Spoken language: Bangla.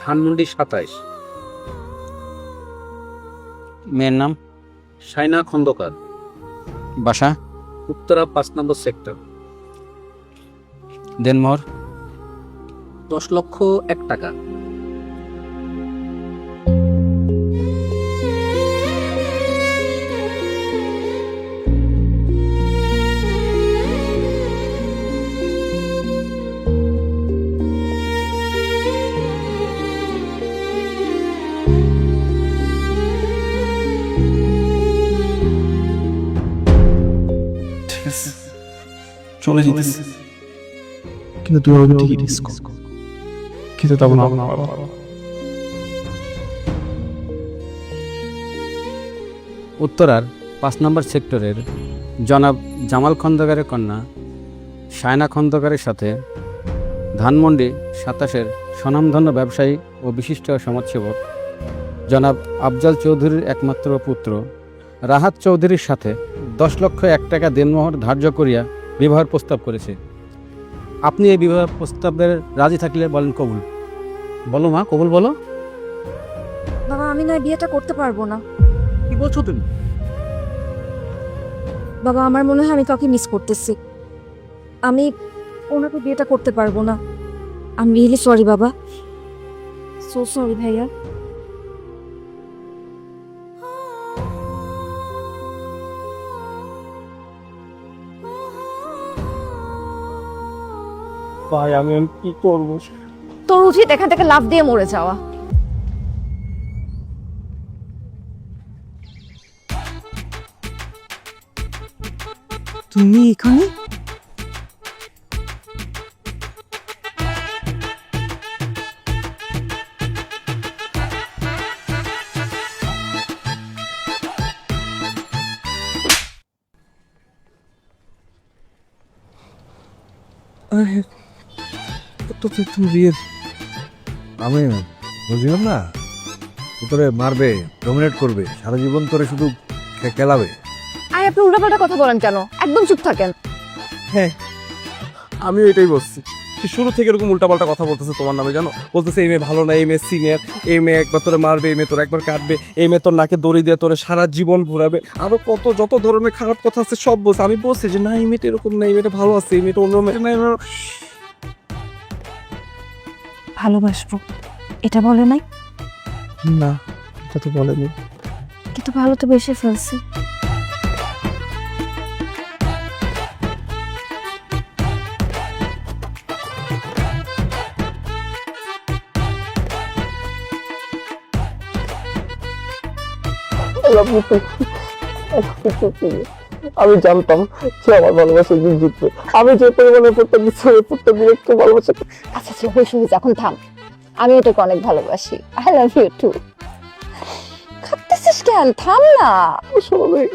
ধানমন্ডি 27। মেয়ের নাম? সাইনা খন্দকার, বাসা? উত্তরা 5 নম্বর সেক্টর। দেনমোহর? 10,01,000 টাকা। ঠিক আছে, চলে যেতেছি, কিন্তু তুই আমাকে ঠিকই রিস্ক কিন্তু তখন উত্তরার 5 নম্বর সেক্টরের জনাব জামাল খন্দকারের কন্যা সায়না খন্দকারের সাথে ধানমন্ডি 27-এর স্বনামধন্য ব্যবসায়ী ও বিশিষ্ট সমাজসেবক জনাব আফজাল চৌধুরীর একমাত্র পুত্র রাহাত চৌধুরীর সাথে 10,01,000 টাকা দেনমোহর ধার্য করিয়া বিবাহের প্রস্তাব করেছে। আপনি এই বিবাহ প্রস্তাবের রাজি থাকলে বলেন কবুল। বলো মা, কবুল বলো। বাবা, আমি না বিয়েটা করতে পারবো না। কি বলছো তুমি? বাবা, আমার মনে হয় আমি কাউকে মিস করতেছি। আমি ওনাকে বিয়েটা করতে পারবো না। আমি রিয়েলি সরি বাবা, সো সরি ভাইয়া। ভাই আমি কি করবো? তোর উচিত এখান থেকে লাফ দিয়ে মরে যাওয়া। তুমি এখানে? আমি বুঝলাম না, তোরে মারবে, ডমিনেট করবে, সারা জীবন তোরে শুধু খেলাবে। আরে আপনি উল্টাপাল্টা কথা বলেন কেন? একদম চুপ থাকেন। হ্যাঁ, আমি এটাই বলছি, শুরু থেকে এরকম উল্টাপাল্টা কথা বলতেছে তোমার নামে, জানো? বলতেছে এই মেয়ে ভালো না, এই মেয়ে সিনিয়র, এই মেয়ে একবার তোরে মারবে, এই মেয়ে তোর একবার কাটবে, এই মেয়ে তোর নাকে দড়ি দিয়ে তোরে সারা জীবন ঘুরাবে, আরো কত যত ধরনের খারাপ কথা আছে সব বলছে। আমি বলছি যে না, এই মেয়েটা এরকম না, এই মেয়েটা ভালো আছে, এই মেয়েটা অন্য মেয়েটা নাই। ভালোবাসবো এটা বলে নাই? না, এটা তো বলেনি। কিন্তু ভালো তো বেশি ফেলছি। আমি জানতাম সে আমার ভালোবাসা দিন জিতবে। আমি যে পরিমাণে প্রত্যেক একটু ভালোবাসা। আচ্ছা আচ্ছা, হয়েছে হয়েছে, এখন থাম। আমি ওটাকে অনেক ভালোবাসি। I love you too. খাচ্ছিস কেন? থাম না। সবাই